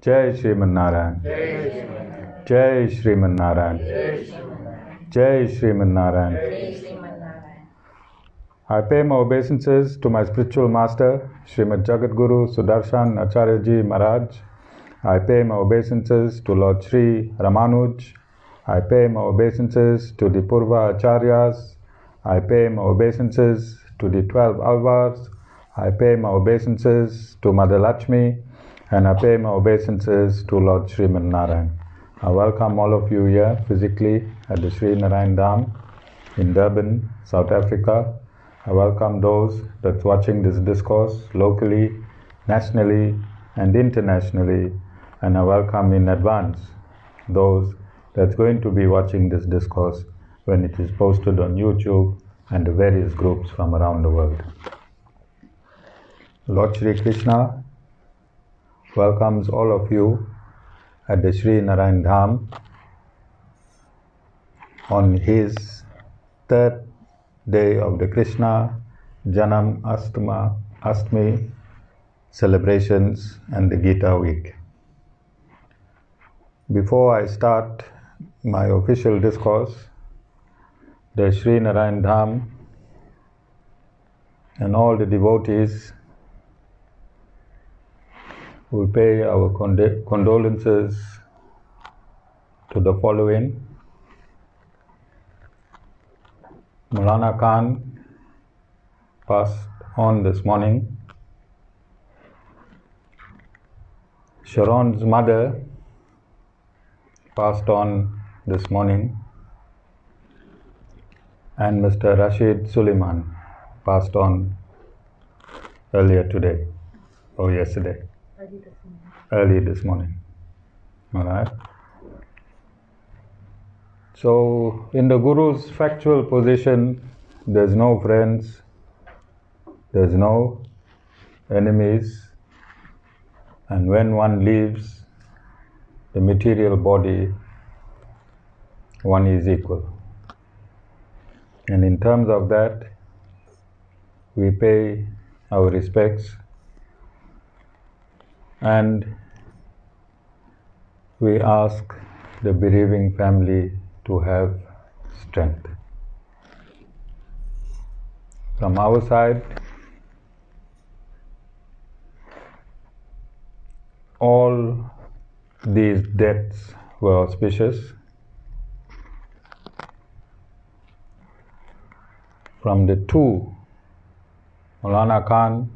Jai Sriman Narayan. Jai Sriman Narayan. Jai Sriman Narayan. I pay my obeisances to my spiritual master, Srimad Jagadguru Sudarshan Acharyaji Maharaj. I pay my obeisances to Lord Sri Ramanuj. I pay my obeisances to the Purva Acharyas. I pay my obeisances to the 12 Alvars. I pay my obeisances to Mother Lakshmi. And I pay my obeisances to Lord Sriman Narayan. I welcome all of you here physically at the Sri Narayan Dham in Durban, South Africa. I welcome those that's watching this discourse locally, nationally and internationally. And I welcome in advance those that's going to be watching this discourse when it is posted on YouTube and the various groups from around the world. Lord Sri Krishna welcomes all of you at the Sri Narayan Dham on his third day of the Krishna Janmashtami celebrations and the Gita week. Before I start my official discourse, the Sri Narayan Dham and all the devotees will pay our condolences to the following. Moulana Khan passed on this morning. Sharon's mother passed on this morning. And Mr Rashid Suliman passed on earlier today, or yesterday. Early this morning. Alright. So, in the Guru's factual position, there's no friends, there's no enemies, and when one leaves the material body, one is equal. And in terms of that, we pay our respects and we ask the bereaving family to have strength. From our side, all these deaths were auspicious. From the two, Moulana Khan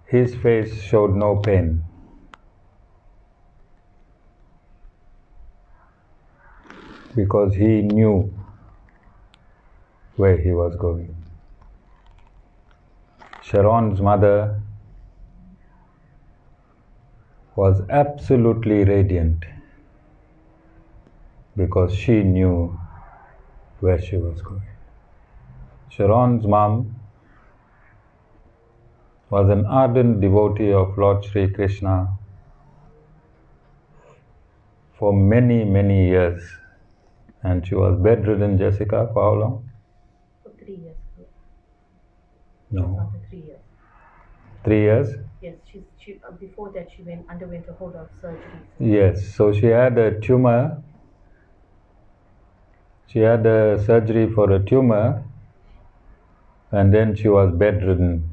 his face showed no pain. Because he knew where he was going. Sharon's mother was absolutely radiant because she knew where she was going. Sharon's mom was an ardent devotee of Lord Sri Krishna for many, many years. And she was bedridden, Jessica, for how long? For 3 years. No. After 3 years. 3 years? Yes, she before that she underwent a whole lot of surgery. Yes, so she had a tumor. She had a surgery for a tumor and then she was bedridden.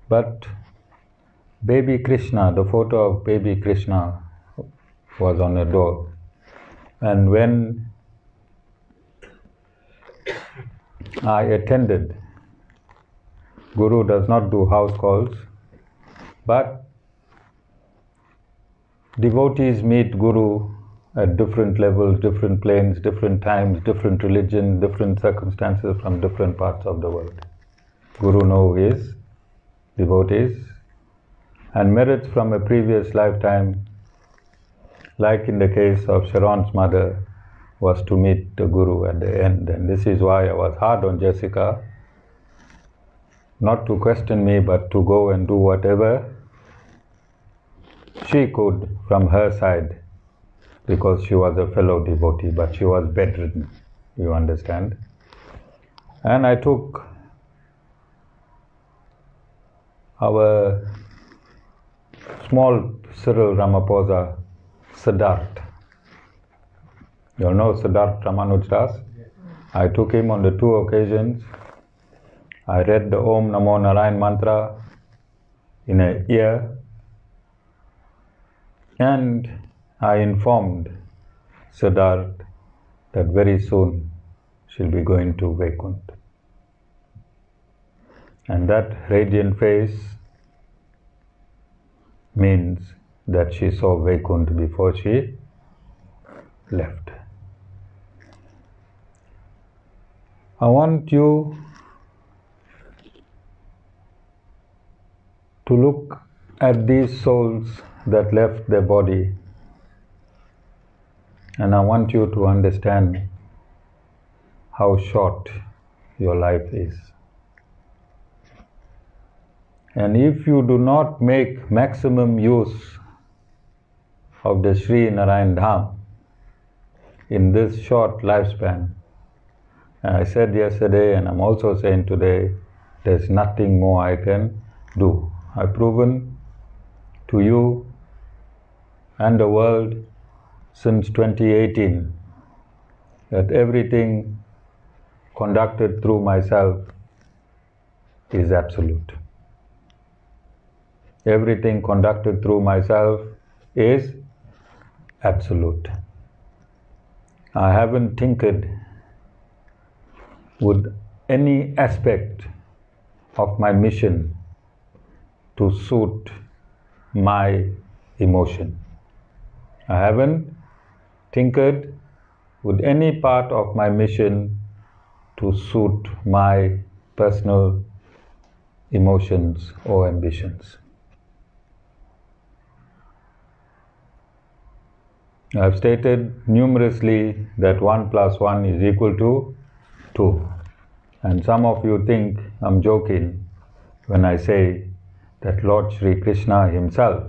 But baby Krishna, the photo of baby Krishna was on her door. And when I attended, Guru does not do house calls, but devotees meet Guru at different levels, different planes, different times, different religion, different circumstances from different parts of the world. Guru knows his devotees and merits from a previous lifetime, like in the case of Sharon's mother, was to meet the Guru at the end. And this is why I was hard on Jessica, not to question me, but to go and do whatever she could from her side, because she was a fellow devotee, but she was bedridden, you understand. And I took our small Cyril Ramaphosa, Siddharth. You all know Siddharth Ramanuj Das? I took him on the 2 occasions. I read the Om Namo Narayan mantra in a ear, and I informed Siddharth that very soon she'll be going to Vaikuntha. And that radiant face means that she saw Vaikuntha before she left. I want you to look at these souls that left their body, and I want you to understand how short your life is. And if you do not make maximum use of the Sri Narayan Dham in this short lifespan, I said yesterday and I'm also saying today, there's nothing more I can do. I've proven to you and the world since 2018 that everything conducted through myself is absolute. Everything conducted through myself is absolute. I haven't tinkered with any aspect of my mission to suit my emotion. I haven't tinkered with any part of my mission to suit my personal emotions or ambitions. I have stated numerously that 1 + 1 is equal to 2. And some of you think I'm joking when I say that Lord Sri Krishna himself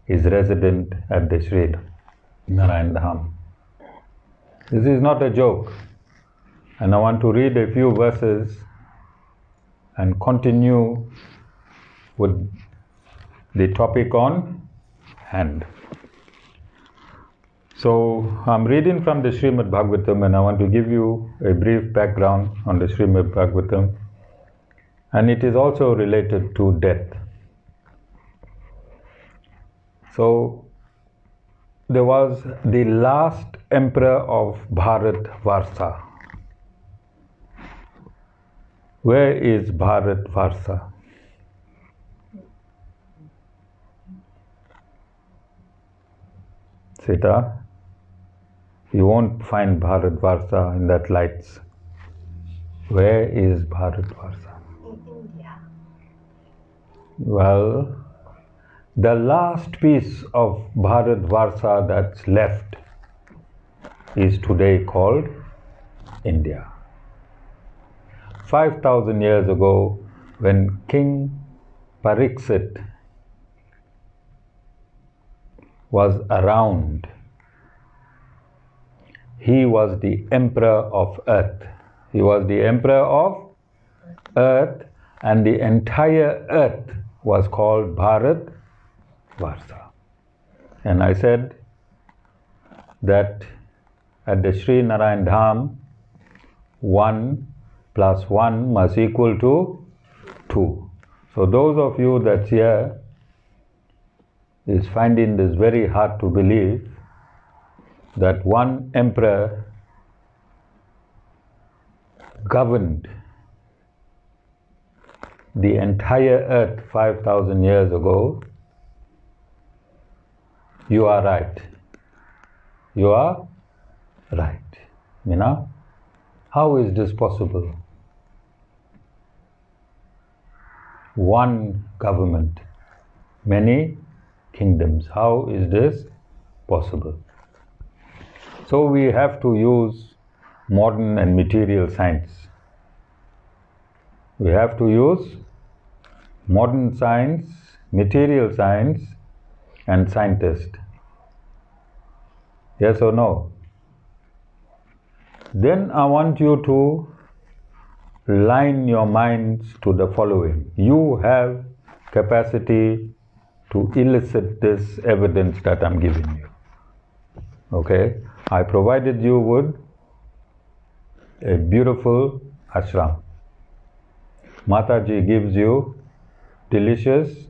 is resident at the Sri Narayan Dham. This is not a joke. And I want to read a few verses and continue with the topic on hand. So, I'm reading from the Srimad Bhagavatam, and I want to give you a brief background on the Srimad Bhagavatam, and it is also related to death. So, there was the last emperor of Bharatvarsha. Where is Bharatvarsha? Sita? You won't find Bharatvarsha in that lights. Where is Bharatvarsha? In India. Well, the last piece of Bharatvarsha that's left is today called India. 5,000 years ago, when King Pariksit was around, he was the emperor of earth. He was the emperor of earth, and the entire earth was called Bharatvarsha. And I said that at the Sri Narayan Dham, 1 + 1 must equal to 2. So those of you that's here is finding this very hard to believe, that one emperor governed the entire earth 5,000 years ago. You are right. You are right. Meena, how is this possible? One government, many kingdoms. How is this possible? So we have to use modern and material science. We have to use modern science, material science, and scientist. Yes or no? Then I want you to line your minds to the following. You have capacity to elicit this evidence that I'm giving you. Okay? I provided you with a beautiful ashram. Mataji gives you delicious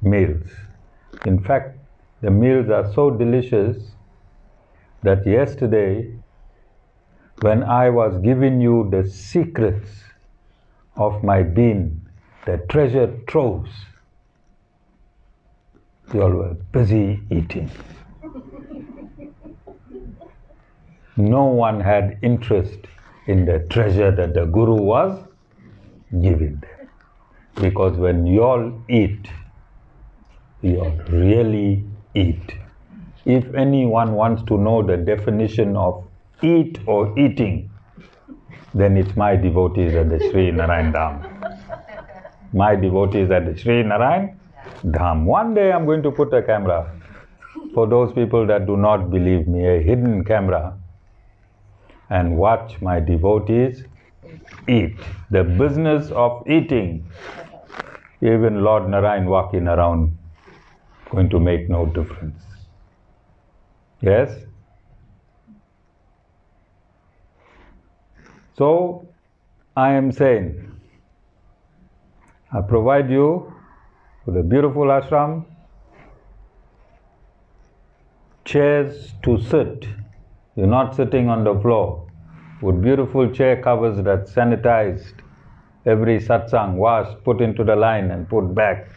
meals. In fact, the meals are so delicious that yesterday, when I was giving you the secrets of my being, the treasure troves, you all were busy eating. No one had interest in the treasure that the Guru was giving them. Because when you all eat, you all really eat. If anyone wants to know the definition of eat or eating, then it's my devotees at the Sri Narayan Dham. My devotees at the Sri Narayan Dham. One day I'm going to put a camera, for those people that do not believe me, a hidden camera, and watch my devotees eat. The business of eating, even Lord Narayan walking around, going to make no difference. Yes? So, I am saying, I provide you with a beautiful ashram, chairs to sit. You're not sitting on the floor, with beautiful chair covers that sanitized, every satsang washed, put into the line and put back,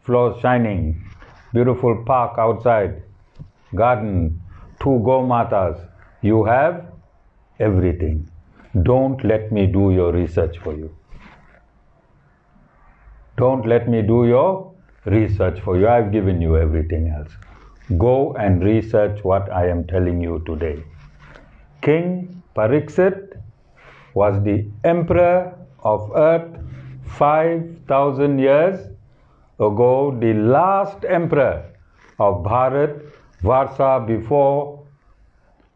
floors shining, beautiful park outside, garden, 2 go-matas. You have everything. Don't let me do your research for you. Don't let me do your research for you. I've given you everything else. Go and research what I am telling you today. King Pariksit was the emperor of earth 5,000 years ago, the last emperor of Bharat Varsa before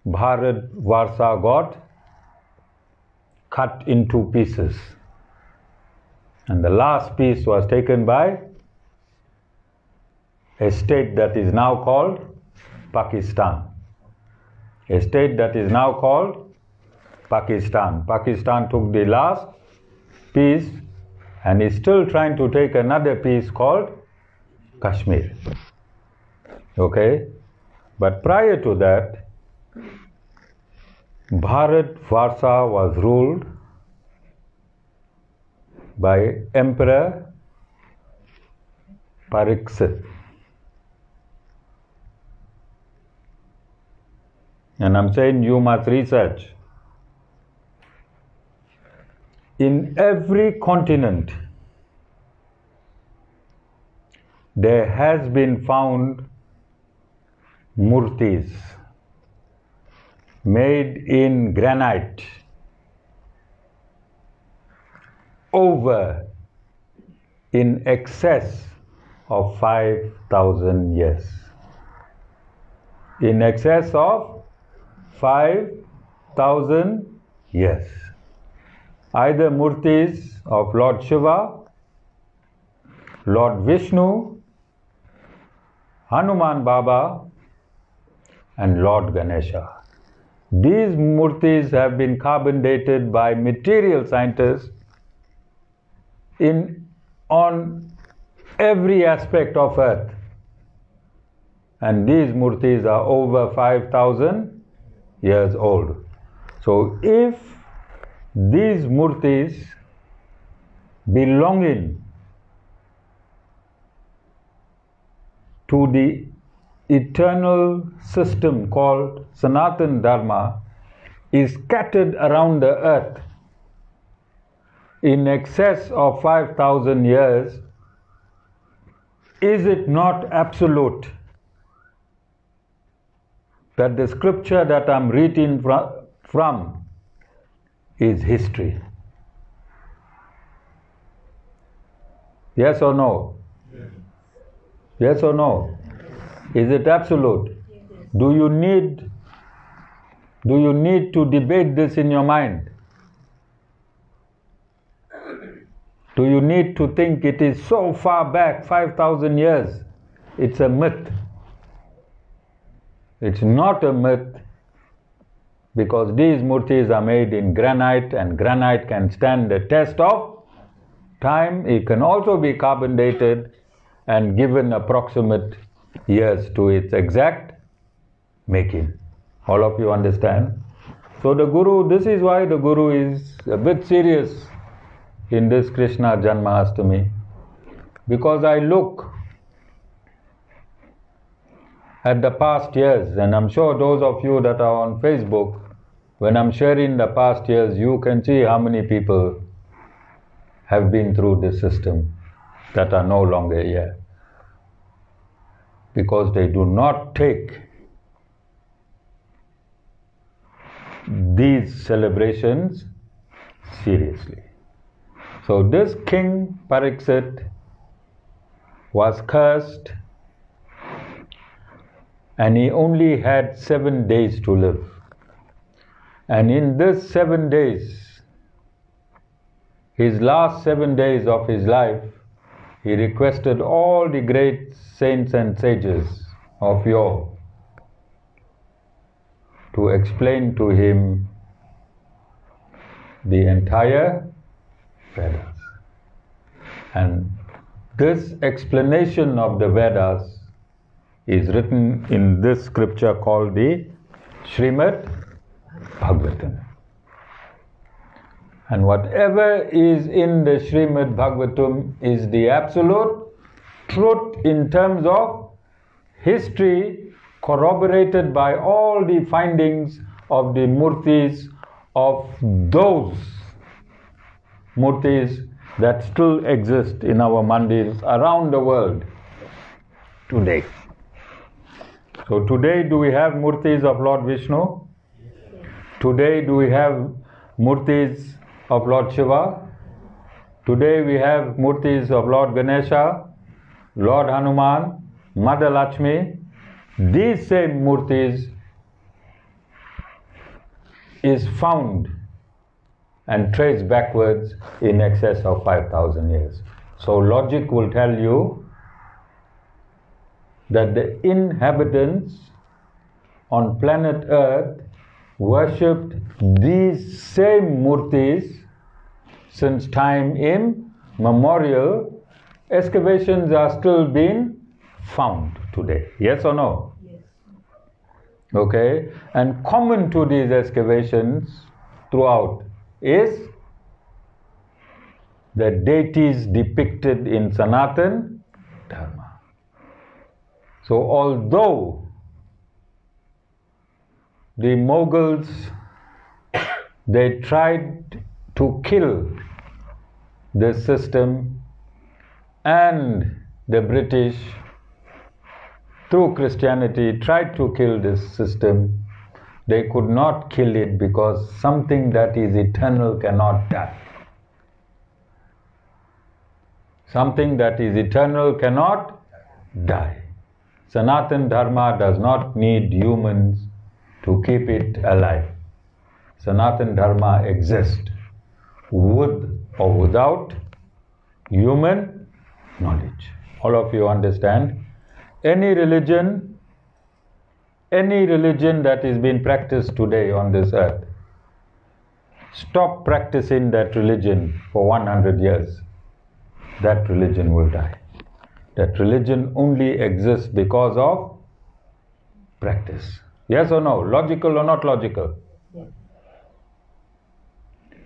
Bharat Varsa got cut into pieces. And the last piece was taken by a state that is now called Pakistan. A state that is now called Pakistan. Pakistan took the last piece and is still trying to take another piece called Kashmir. Okay? But prior to that, Bharat Varsa was ruled by Emperor Pariksit. And I'm saying you must research. In every continent, there has been found murtis made in granite over in excess of 5,000 years. In excess of 5,000 years. Either murtis of Lord Shiva, Lord Vishnu, Hanuman Baba, and Lord Ganesha. These murtis have been carbon dated by material scientists on every aspect of earth. And these murtis are over 5,000 years old. So if these murtis belonging to the eternal system called Sanatana Dharma is scattered around the earth in excess of 5,000 years, is it not absolute that the scripture that I'm reading from is history? Yes or no? Yes or no? Is it absolute? Do you need to debate this in your mind? Do you need to think it is so far back, 5,000 years? It's a myth. It's not a myth, because these murtis are made in granite, and granite can stand the test of time. It can also be carbon dated and given approximate years to its exact making. All of you understand? So the Guru, this is why the Guru is a bit serious in this Krishna Janmashtami, because I look at the past years, and I'm sure those of you that are on Facebook, when I'm sharing the past years, you can see how many people have been through this system that are no longer here, because they do not take these celebrations seriously. So this King Pariksit was cursed, and he only had 7 days to live. And in this 7 days, his last 7 days of his life, he requested all the great saints and sages of yore to explain to him the entire Vedas. And this explanation of the Vedas is written in this scripture called the Srimad Bhagavatam. And whatever is in the Srimad Bhagavatam is the absolute truth in terms of history, corroborated by all the findings of the murtis, of those murtis that still exist in our mandirs around the world today. So today, do we have murtis of Lord Vishnu? Today, do we have murtis of Lord Shiva? Today we have murtis of Lord Ganesha, Lord Hanuman, Mother Lakshmi. These same murtis is found and traced backwards in excess of 5,000 years. So logic will tell you that the inhabitants on planet Earth worshipped these same murtis since time immemorial. Excavations are still being found today. Yes or no? Yes. Okay. And common to these excavations throughout is the deities depicted in Sanatan Dharma. So although the Mughals, they tried to kill this system, and the British through Christianity tried to kill this system, they could not kill it, because something that is eternal cannot die. Something that is eternal cannot die. Sanatan Dharma does not need humans to keep it alive. Sanatan Dharma exists with or without human knowledge. All of you understand? Any religion that is being practiced today on this earth, stop practicing that religion for 100 years, that religion will die. That religion only exists because of practice. Yes or no? Logical or not logical? Yes.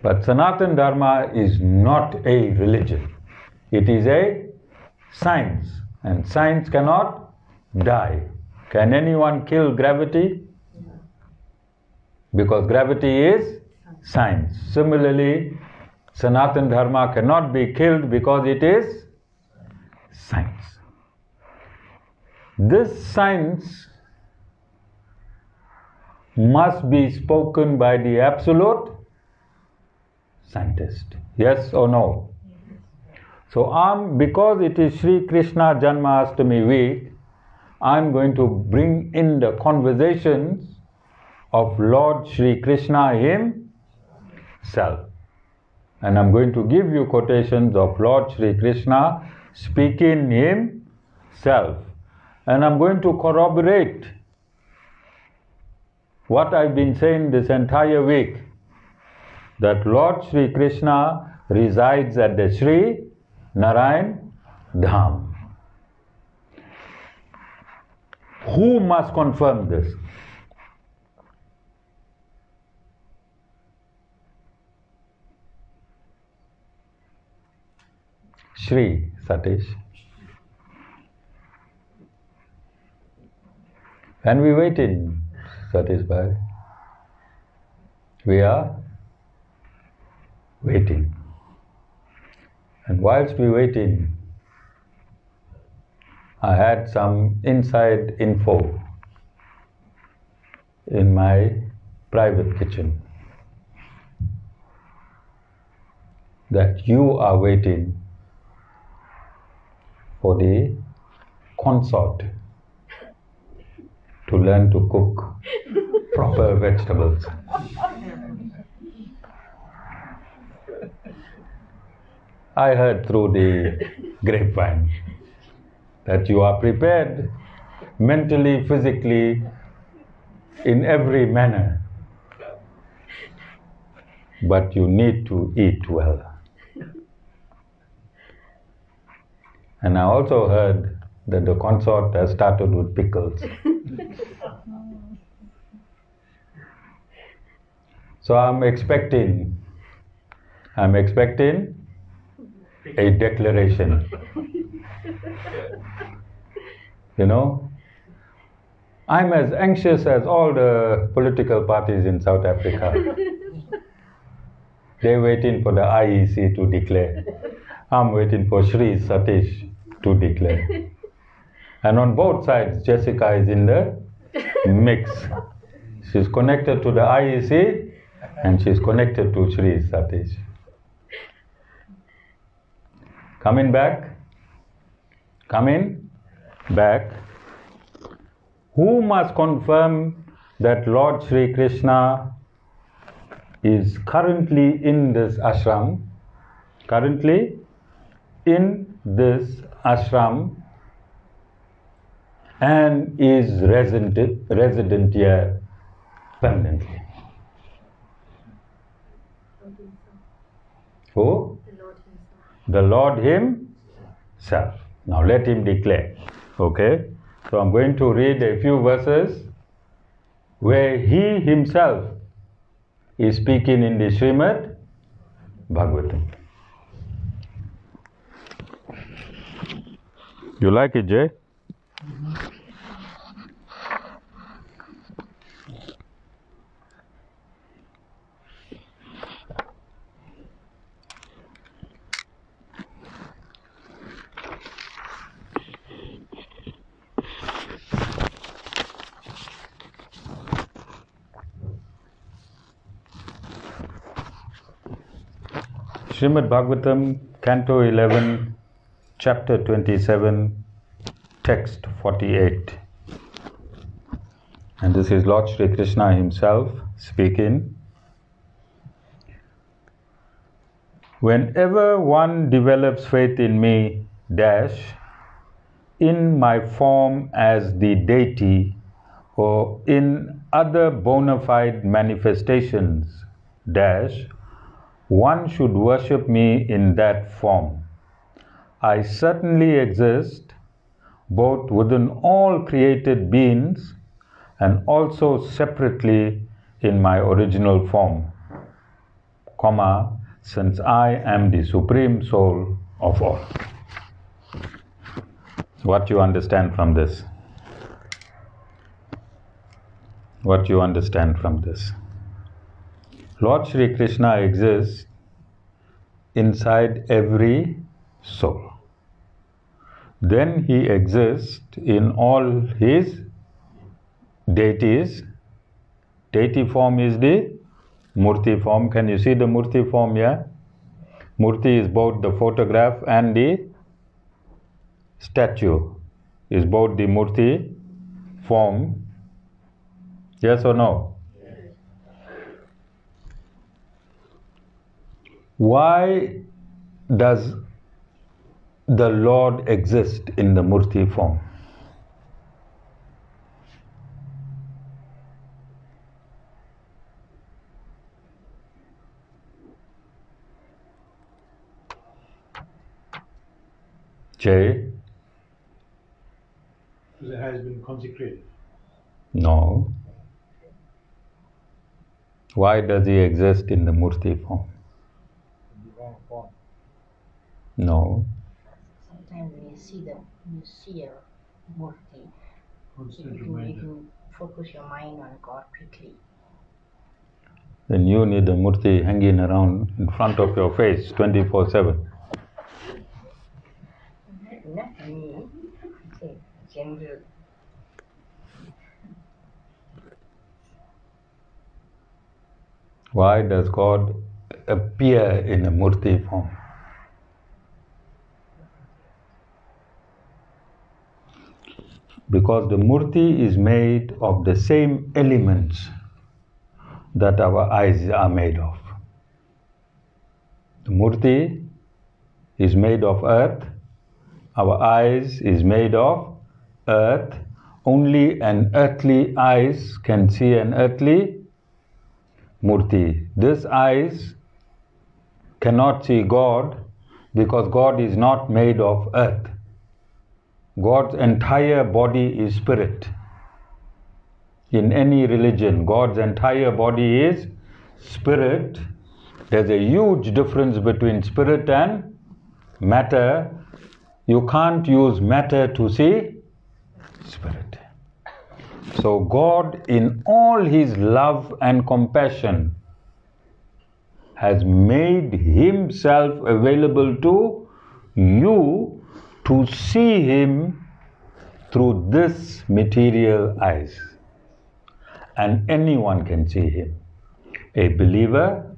But Sanatan Dharma is not a religion. It is a science, and science cannot die. Can anyone kill gravity? No. Because gravity is science. Similarly, Sanatan Dharma cannot be killed because it is science. This science must be spoken by the absolute scientist. Yes or no? So because it is Sri Krishna Janmashtami week, I'm going to bring in the conversations of Lord Sri Krishna himself. And I'm going to give you quotations of Lord Sri Krishna speaking himself. And I'm going to corroborate what I've been saying this entire week, that Lord Sri Krishna resides at the Sri Narayan Dham. Who must confirm this? Sri Satish. And we waiting, Satish Bhai. We are waiting. And whilst we waiting, I had some inside info in my private kitchen that you are waiting for the consort to learn to cook proper vegetables. I heard through the grapevine that you are prepared mentally, physically, in every manner, but you need to eat well. And I also heard that the consort has started with pickles. So I'm expecting a declaration. You know, I'm as anxious as all the political parties in South Africa. They're waiting for the IEC to declare. I'm waiting for Sri Satish to declare. And on both sides, Jessica is in the mix. She's connected to the IEC and she's connected to Sri Satish. Coming back. Who must confirm that Lord Sri Krishna is currently in this ashram? Currently in this ashram and is resident here permanently. Who? The Lord Himself. Now let Him declare. Okay? So I'm going to read a few verses where He Himself is speaking in the Srimad Bhagavatam. You like it, Jay? Srimad Bhagavatam, Canto 11, Chapter 27, Text 48. And this is Lord Sri Krishna Himself speaking. Whenever one develops faith in me, in my form as the deity, or in other bona fide manifestations, one should worship me in that form. I certainly exist both within all created beings and also separately in my original form, since I am the Supreme Soul of all. What you understand from this? What you understand from this? Lord Sri Krishna exists inside every soul. Then He exists in all His deities. Deity form is the Murti form. Can you see the Murti form here? Murti is both the photograph and the statue. Is both the Murti form. Yes or no? Why does the Lord exist in the Murti form? Jay? Because it has been consecrated. No. Why does he exist in the Murti form? Divine form. No. Sometimes when you see a murti, Constant you reminder. can focus your mind on God quickly. Then you need a Murti hanging around in front of your face 24/7. Not me, okay, general. Why does God appear in a Murti form? Because the Murti is made of the same elements that our eyes are made of. The Murti is made of earth, our eyes is made of earth. Only an earthly eyes can see an earthly Murti. This eyes cannot see God because God is not made of earth. God's entire body is spirit. In any religion, God's entire body is spirit. There's a huge difference between spirit and matter. You can't use matter to see spirit. So God, in all His love and compassion, has made Himself available to you to see Him through this material eyes. And anyone can see Him. A believer,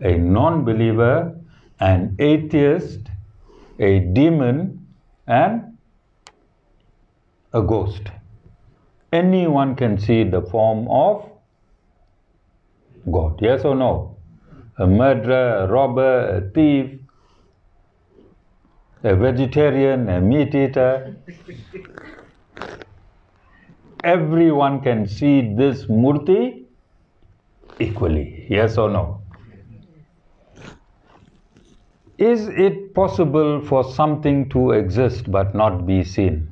a non-believer, an atheist, a demon, and a ghost. Anyone can see the form of God. Yes or no? A murderer, a robber, a thief, a vegetarian, a meat eater. Everyone can see this Murti equally. Yes or no? Is it possible for something to exist but not be seen?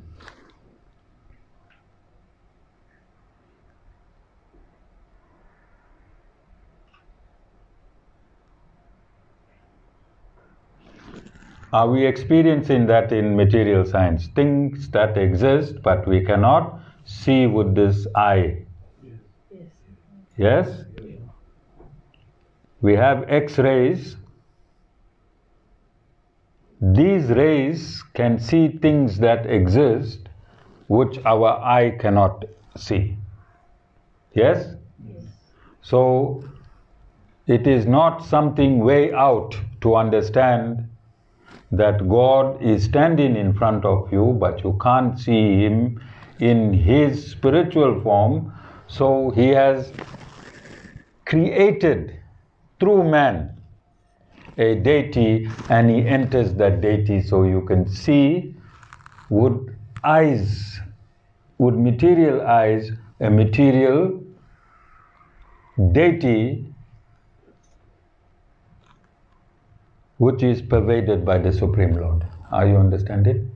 Are we experiencing that in material science? Things that exist but we cannot see with this eye. Yes. Yes? We have X-rays. These rays can see things that exist which our eye cannot see. Yes? Yes. So, it is not something way out to understand that God is standing in front of you, but you can't see Him in His spiritual form. So He has created through man a deity, and He enters that deity so you can see with eyes, with material eyes, a material deity which is pervaded by the Supreme Lord. Are you understanding?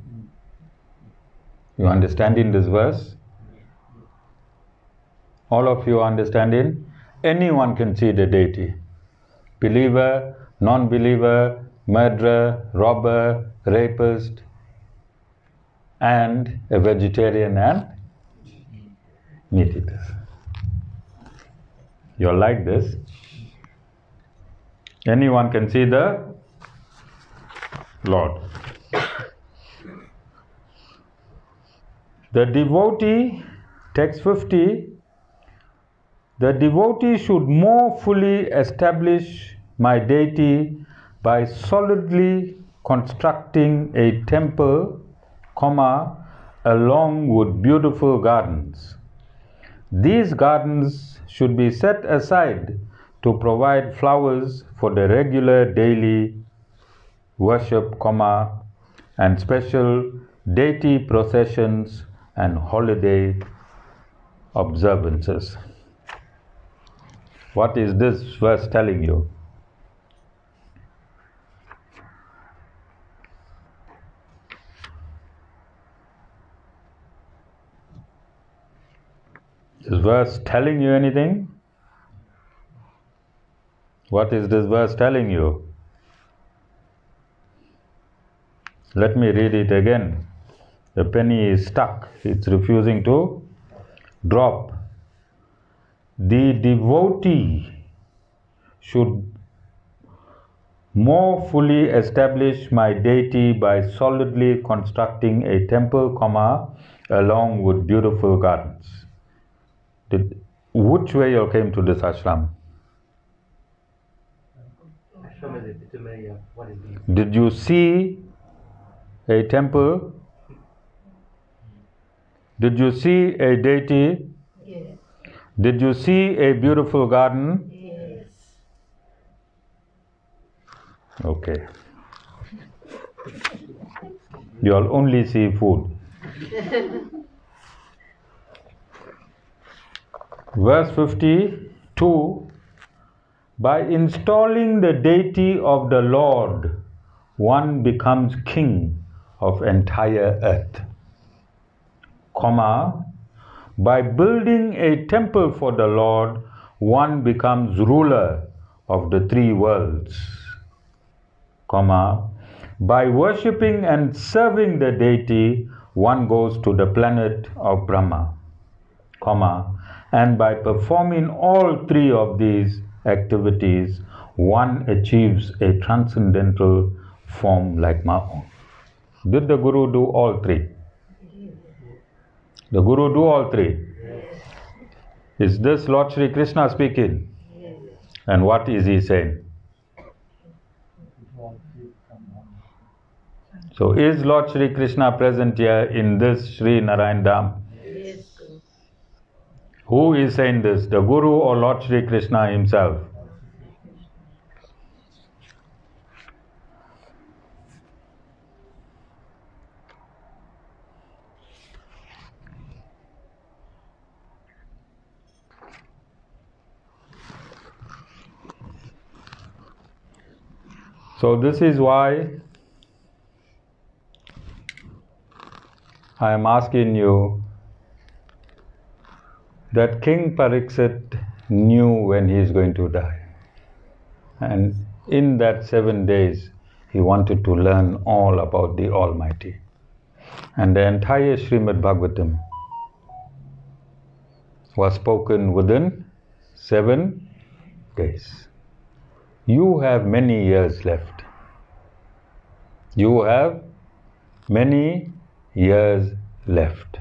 You understanding this verse? All of you understanding? Anyone can see the deity. Believer, non-believer, murderer, robber, rapist, and a vegetarian and meat eaters. You're like this. Anyone can see the Lord. The devotee, text 50, the devotee should more fully establish my deity by solidly constructing a temple, along with beautiful gardens. These gardens should be set aside to provide flowers for the regular daily worship, and special deity processions and holiday observances. What is this verse telling you? Is this verse telling you anything? What is this verse telling you? Let me read it again. The penny is stuck. It's refusing to drop. The devotee should more fully establish my deity by solidly constructing a temple, along with beautiful gardens. Which way you came to this ashram? Ashram is epitome of what is being. Did you see a temple? Did you see a deity? Yes. Did you see a beautiful garden? Yes. Okay. You'll only see food. Verse 52, by installing the deity of the Lord, one becomes king of entire earth. By building a temple for the Lord, one becomes ruler of the three worlds. By worshipping and serving the deity, one goes to the planet of Brahma. And by performing all three of these activities, one achieves a transcendental form like my own. Did the Guru do all three? The Guru do all three? Is this Lord Sri Krishna speaking? And what is he saying? So is Lord Sri Krishna present here in this Sri Narayan Dham? Yes. Who is saying this, the Guru or Lord Sri Krishna himself? So this is why I am asking you that King Pariksit knew when he is going to die. And in that 7 days, he wanted to learn all about the Almighty. And the entire Srimad Bhagavatam was spoken within 7 days. You have many years left. You have many years left.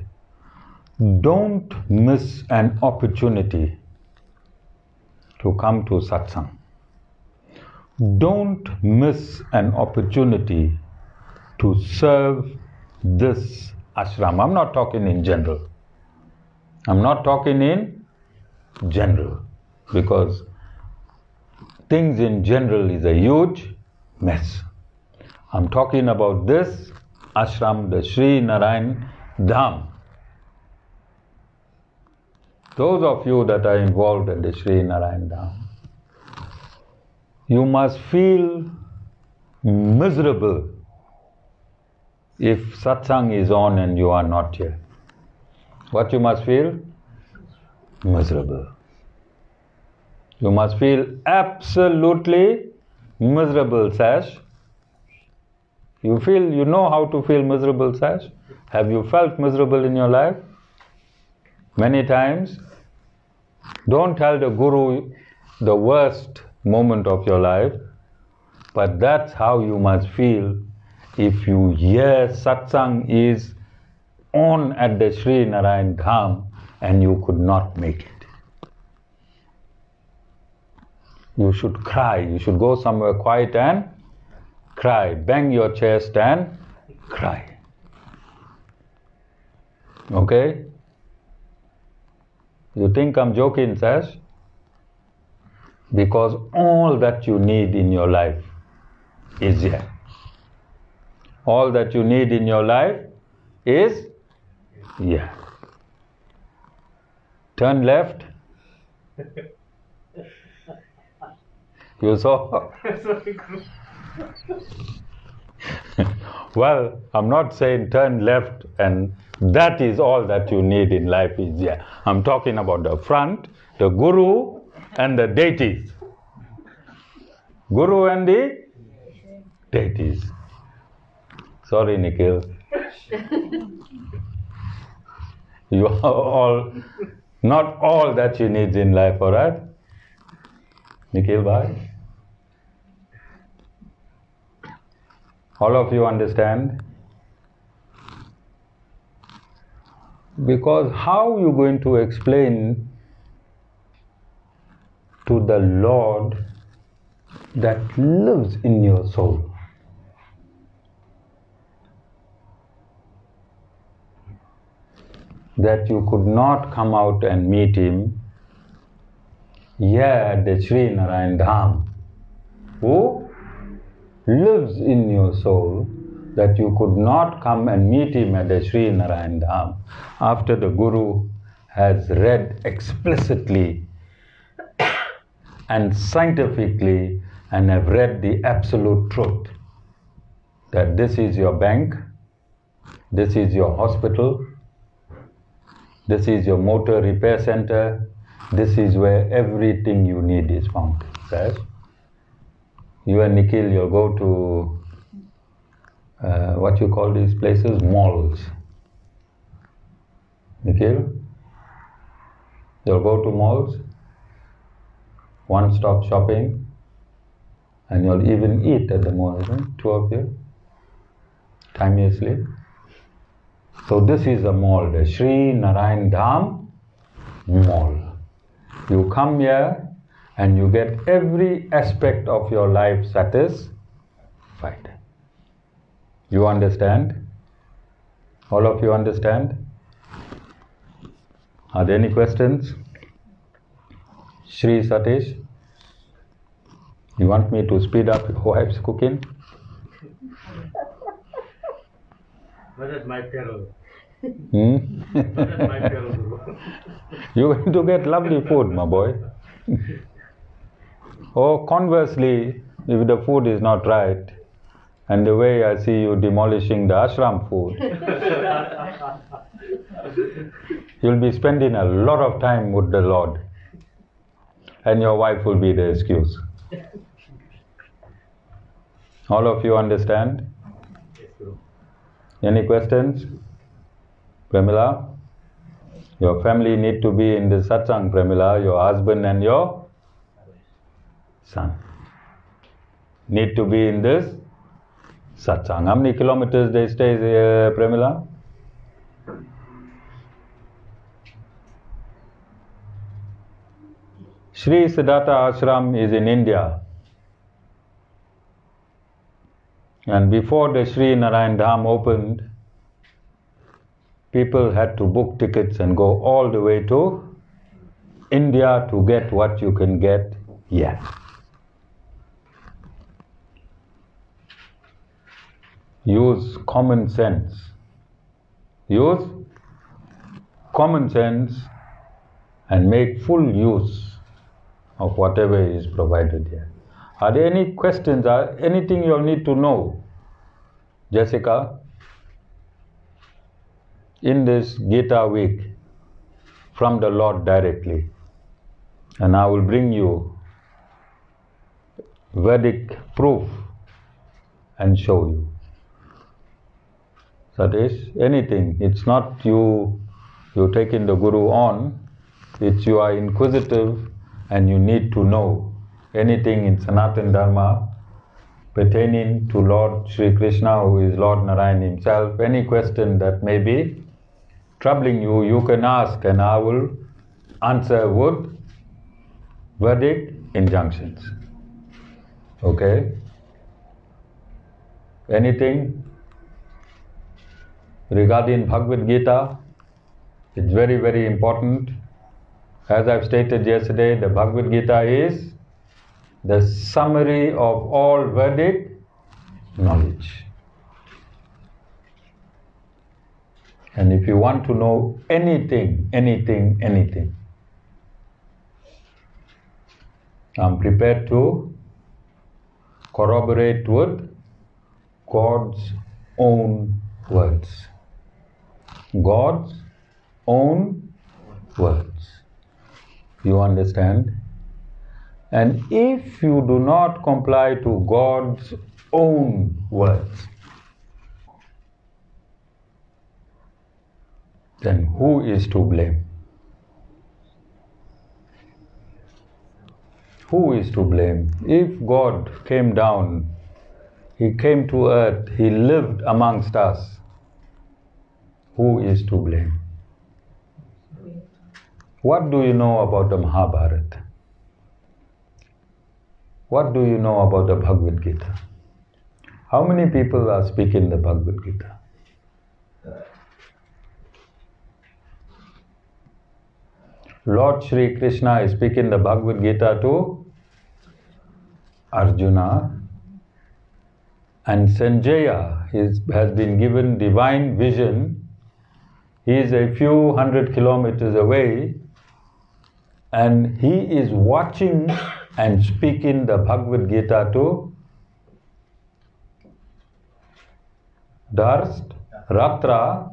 Don't miss an opportunity to come to satsang. Don't miss an opportunity to serve this ashram. I'm not talking in general. I'm not talking in general, because things in general is a huge mess. I'm talking about this ashram, the Sri Narayan Dham. Those of you that are involved in the Sri Narayan Dham, you must feel miserable if satsang is on and you are not here. What you must feel? Miserable. You must feel absolutely miserable, Sash. You know how to feel miserable, Sash? Have you felt miserable in your life? Many times. Don't tell the Guru the worst moment of your life, but that's how you must feel if you hear satsang is on at the Sri Narayan Dham and you could not make it. You should cry. You should go somewhere quiet and cry. Bang your chest and cry. Okay? You think I'm joking, Sash? Because all that you need in your life is here. All that you need in your life is here. Turn left. You saw? Well, I'm not saying turn left and that is all that you need in life is here. I'm talking about the front, the Guru and the deities. Guru and the deities. Sorry, Nikhil. You are all, not all that you need in life, alright? Nikhil, bhai? All of you understand? Because how are you going to explain to the Lord that lives in your soul? That you could not come out and meet him here at the Sri Narayan Dham, who lives in your soul, that you could not come and meet him at the Sri Narayan Dham after the Guru has read explicitly and scientifically and have read the absolute truth that this is your bank, this is your hospital, this is your motor repair center, this is where everything you need is found. Right? You and Nikhil, you'll go to what you call these places? Malls. Nikhil? You'll go to malls, one-stop shopping, and you'll even eat at the mall, isn't it? Two of you, timelessly. So this is a mall, the Sri Narayan Dham Mall. You come here and you get every aspect of your life satisfied. You understand? All of you understand? Are there any questions? Shri Satish, you want me to speed up your wife's cooking? What is my peril? What is my peril? You're going to get lovely food, my boy. Or conversely, if the food is not right, and the way I see you demolishing the ashram food, you'll be spending a lot of time with the Lord, and your wife will be the excuse. All of you understand? Any questions? Premila? Your family need to be in the satsang, Premila. Your husband and your son need to be in this satsang. How many kilometers they stay, Premila? Sri Siddhartha Ashram is in India. And before the Sri Narayan Dham opened, people had to book tickets and go all the way to India to get what you can get here. Use common sense. Use common sense and make full use of whatever is provided here. Are there any questions? Anything you'll need to know? Jessica? In this Gita week, from the Lord directly, and I will bring you Vedic proof and show you. Satish, anything. It's not you taking the Guru on, it's you are inquisitive and you need to know anything in Sanatana Dharma pertaining to Lord Sri Krishna, who is Lord Narayan himself. Any question that may be troubling you, you can ask and I will answer with Vedic injunctions. Okay? Anything regarding Bhagavad Gita? It's very, very important. As I've stated yesterday, the Bhagavad Gita is the summary of all Vedic knowledge. And if you want to know anything, I'm prepared to corroborate with God's own words. God's own words. You understand? And if you do not comply to God's own words, then who is to blame? Who is to blame? If God came down, He came to earth, He lived amongst us, who is to blame? What do you know about the Mahabharata? What do you know about the Bhagavad Gita? How many people are speaking the Bhagavad Gita? Lord Sri Krishna is speaking the Bhagavad Gita to Arjuna, and Sanjaya has been given divine vision. He is a few hundred kilometers away and he is watching and speaking the Bhagavad Gita to Ratra,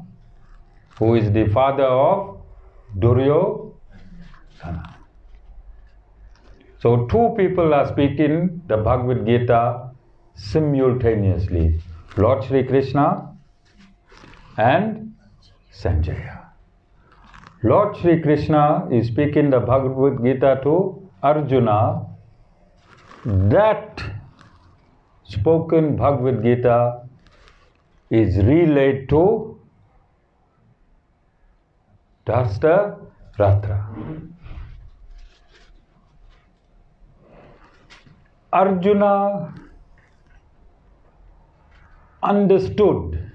who is the father of Duryodhana. So two people are speaking the Bhagavad Gita simultaneously, Lord Sri Krishna and Sanjaya. Lord Sri Krishna is speaking the Bhagavad Gita to Arjuna. That spoken Bhagavad Gita is relayed to Ratra. Arjuna understood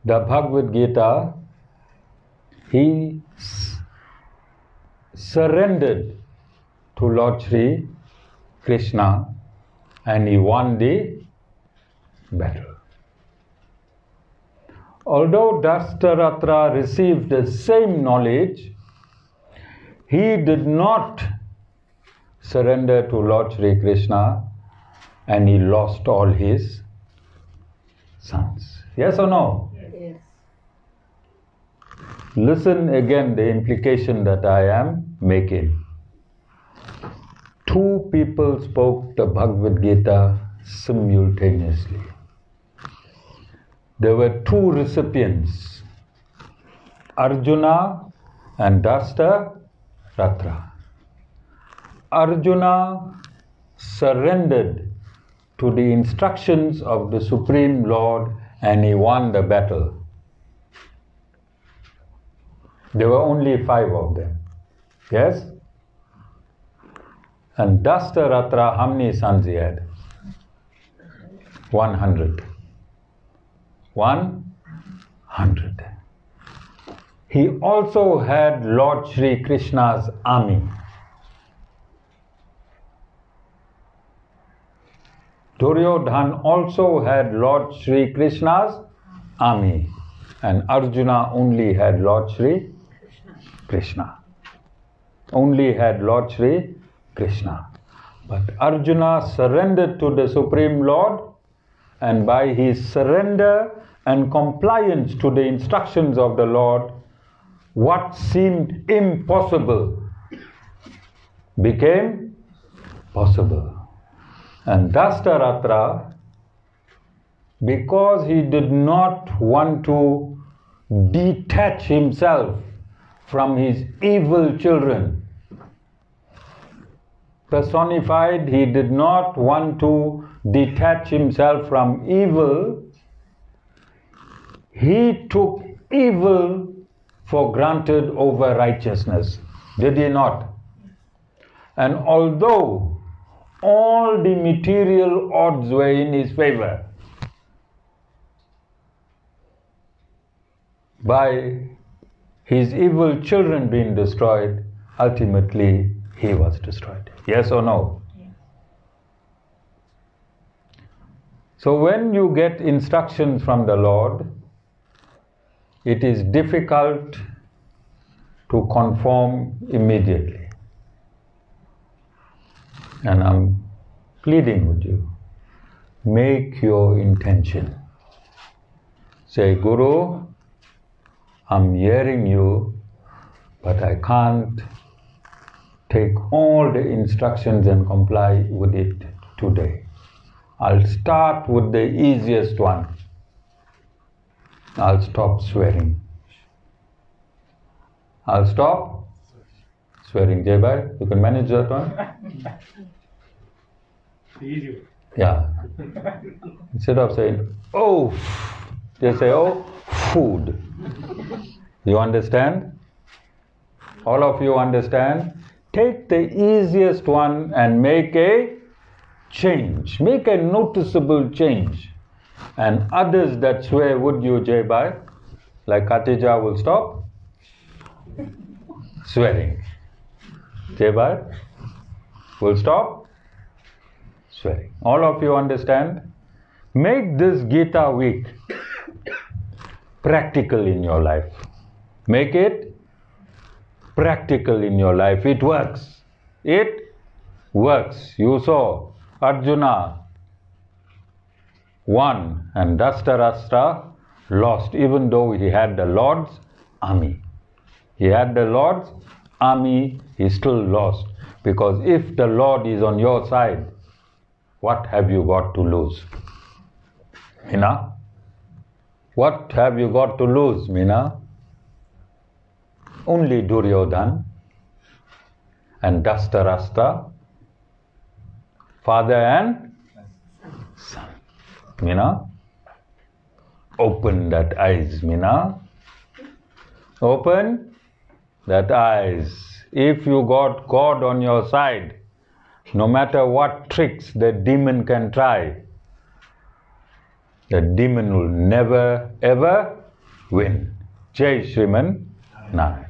the Bhagavad Gita. He surrendered to Lord Sri Krishna and he won the battle. Although Ratra received the same knowledge, he did not surrender to Lord Sri Krishna and he lost all his sons. Yes or no? Yes. Listen again the implication that I am making. Two people spoke the Bhagavad Gita simultaneously. There were two recipients, Arjuna and Ratra. Arjuna surrendered to the instructions of the Supreme Lord and he won the battle. There were only 5 of them. Yes? And Ratra, how many sons he had? 100. 100. He also had Lord Sri Krishna's army. Duryodhana also had Lord Sri Krishna's army, and Arjuna only had Lord Sri Krishna. Only had Lord Sri Krishna. But Arjuna surrendered to the Supreme Lord, and by his surrender and compliance to the instructions of the Lord, what seemed impossible became possible. And Ratra, because he did not want to detach himself from his evil children, personified, he did not want to detach himself from evil, he took evil for granted over righteousness. Did he not? And although all the material odds were in his favor, by his evil children being destroyed, ultimately he was destroyed. Yes or no? So when you get instructions from the Lord, it is difficult to conform immediately. And I'm pleading with you, make your intention. Say, Guru, I'm hearing you, but I can't take all the instructions and comply with it today. I'll start with the easiest one. I'll stop swearing. I'll stop swearing. Jai Bhai, you can manage that one? Easy way. Yeah. Instead of saying, oh, just say, oh, food. You understand? All of you understand? Take the easiest one and make a change. Make a noticeable change. And others that swear, would you, Jai Bhai? Like Khatija will stop swearing. Jai Bhai will stop swearing. All of you understand? Make this Gita week practical in your life. Make it practical in your life. It works. It works. You saw Arjuna won and Dhritarashtra lost, even though he had the Lord's army. He had the Lord's army, he still lost. Because if the Lord is on your side, what have you got to lose? Meena? What have you got to lose, Meena? Only Duryodhan and Dhritarashtra, father and son. Meena? Open that eyes, Meena. Open that eyes. If you got God on your side, no matter what tricks the demon can try, the demon will never ever win. Jai Shriman Narayan.